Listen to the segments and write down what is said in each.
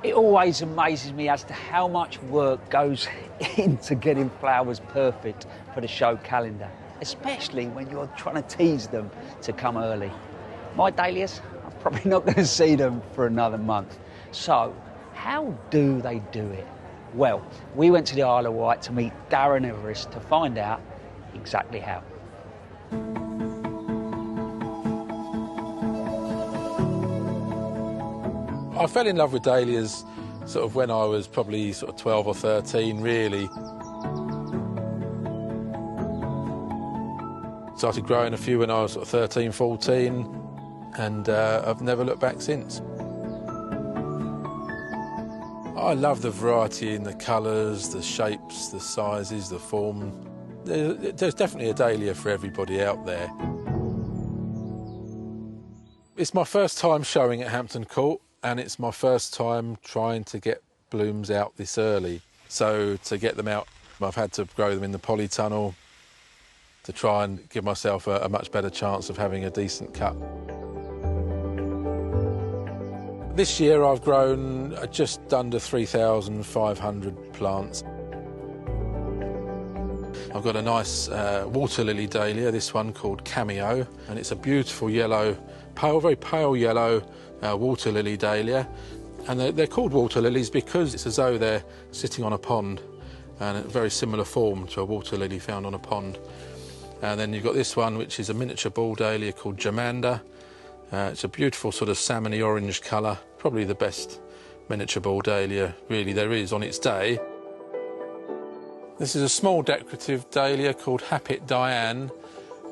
It always amazes me as to how much work goes into getting flowers perfect for the show calendar, especially when you're trying to tease them to come early. My dahlias, I'm probably not going to see them for another month. So, how do they do it? Well, we went to the Isle of Wight to meet Darren Everest to find out exactly how. I fell in love with dahlias sort of when I was probably sort of 12 or 13, really. Started growing a few when I was sort of 13, 14, and I've never looked back since. I love the variety in the colours, the shapes, the sizes, the form. There's definitely a dahlia for everybody out there. It's my first time showing at Hampton Court, and it's my first time trying to get blooms out this early. So to get them out, I've had to grow them in the polytunnel to try and give myself a much better chance of having a decent cut. This year I've grown just under 3,500 plants. I've got a nice water lily dahlia, this one called Cameo, and it's a beautiful yellow, very pale yellow water lily dahlia. And they're called water lilies because it's as though they're sitting on a pond, and a very similar form to a water lily found on a pond. And then you've got this one, which is a miniature ball dahlia called Germander. It's a beautiful sort of salmony orange colour, probably the best miniature ball dahlia really there is on its day. This is a small decorative dahlia called Happit Diane,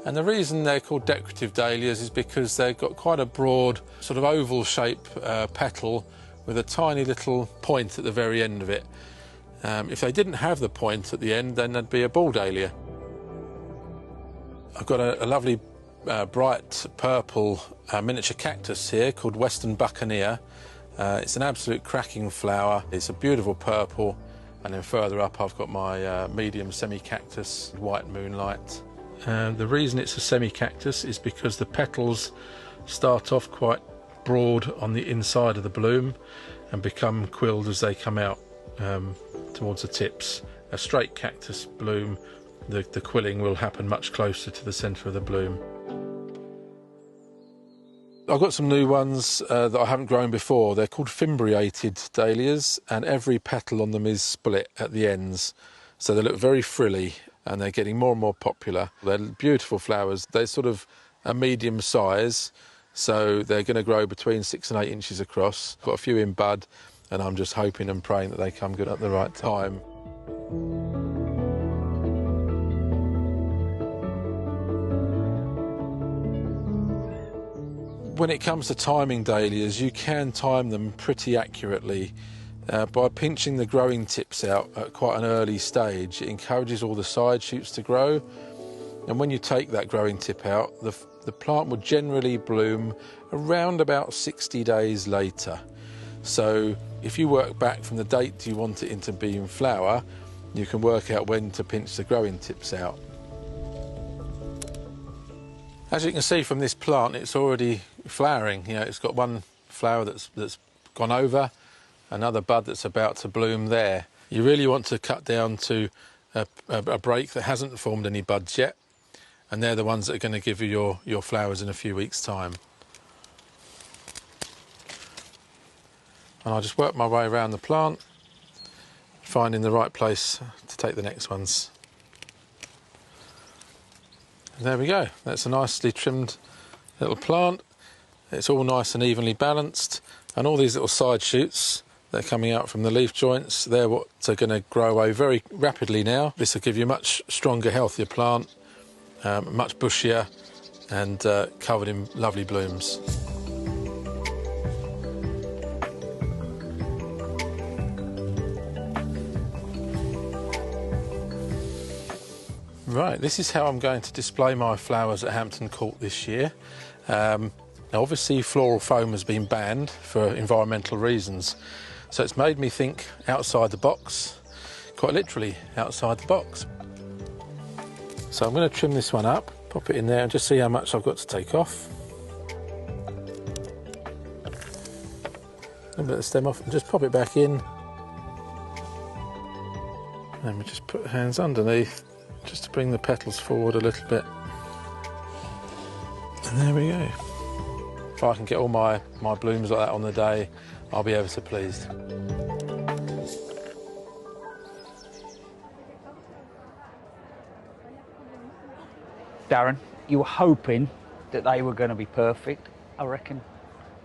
and the reason they're called decorative dahlias is because they've got quite a broad sort of oval shape petal with a tiny little point at the very end of it. If they didn't have the point at the end, then they'd be a ball dahlia. I've got a lovely bright purple miniature cactus here called Western Buccaneer. It's an absolute cracking flower. It's a beautiful purple, and then further up I've got my medium semi-cactus, White Moonlight. The reason it's a semi-cactus is because the petals start off quite broad on the inside of the bloom and become quilled as they come out towards the tips. A straight cactus bloom, the quilling will happen much closer to the centre of the bloom. I've got some new ones that I haven't grown before. They're called fimbriated dahlias, and every petal on them is split at the ends, so they look very frilly, and they're getting more and more popular. They're beautiful flowers. They're sort of a medium size, so they're going to grow between 6 and 8 inches across. Got a few in bud, and I'm just hoping and praying that they come good at the right time. When it comes to timing dahlias, you can time them pretty accurately. By pinching the growing tips out at quite an early stage, it encourages all the side shoots to grow. And when you take that growing tip out, the plant will generally bloom around about 60 days later. So if you work back from the date you want it to be in flower, you can work out when to pinch the growing tips out. As you can see from this plant, it's already flowering. You know, it's got one flower that's gone over, another bud that's about to bloom there. You really want to cut down to a break that hasn't formed any buds yet, and they're the ones that are going to give you your flowers in a few weeks' time. And I'll just work my way around the plant, finding the right place to take the next ones. And there we go. That's a nicely trimmed little plant. It's all nice and evenly balanced, and all these little side shoots that are coming out from the leaf joints, they're what are going to grow away very rapidly now. This will give you a much stronger, healthier plant, much bushier, and covered in lovely blooms. Right, this is how I'm going to display my flowers at Hampton Court this year. Now obviously floral foam has been banned for environmental reasons, so it's made me think outside the box, quite literally outside the box. So I'm going to trim this one up, pop it in there and just see how much I've got to take off. a bit of stem off and just pop it back in. And we just put hands underneath just to bring the petals forward a little bit. And there we go. If I can get all my blooms like that on the day, I'll be ever so pleased. Darren, you were hoping that they were going to be perfect. I reckon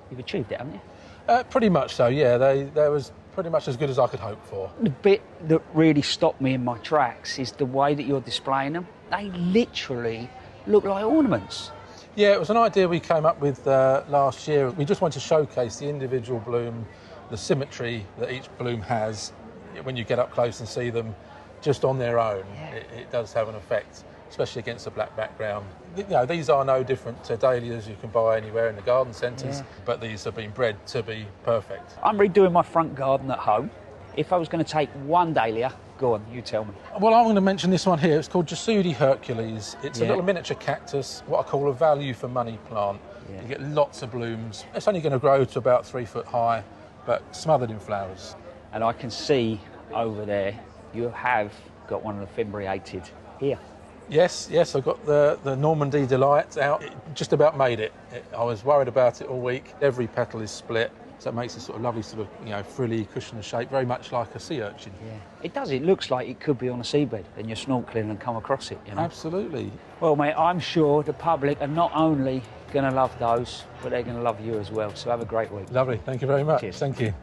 you've achieved it, haven't you? Pretty much so, yeah. They was pretty much as good as I could hope for. The bit that really stopped me in my tracks is the way that you're displaying them. They literally look like ornaments. Yeah, it was an idea we came up with last year. We just wanted to showcase the individual bloom, the symmetry that each bloom has. When you get up close and see them just on their own, Yeah. it does have an effect, especially against a black background. You know, these are no different to dahlias you can buy anywhere in the garden centres, Yeah. but these have been bred to be perfect. I'm redoing my front garden at home. If I was going to take one dahlia, go on, you tell me. Well, I'm going to mention this one here. It's called Jasudi Hercules. It's a Yeah. little miniature cactus, what I call a value for money plant. Yeah. You get lots of blooms. It's only going to grow to about 3 foot high, but smothered in flowers. And I can see over there you have got one of the fimbriated here. Yes, I've got the Normandy Delight out. It just about made it. I was worried about it all week. Every petal is split, so it makes a sort of lovely sort of, frilly, cushiony shape, very much like a sea urchin. Yeah. It does. It looks like it could be on a seabed and you're snorkeling and come across it, you know. Absolutely. Well, mate, I'm sure the public are not only going to love those, but they're going to love you as well. So have a great week. Lovely. Thank you very much. Cheers. Thank you.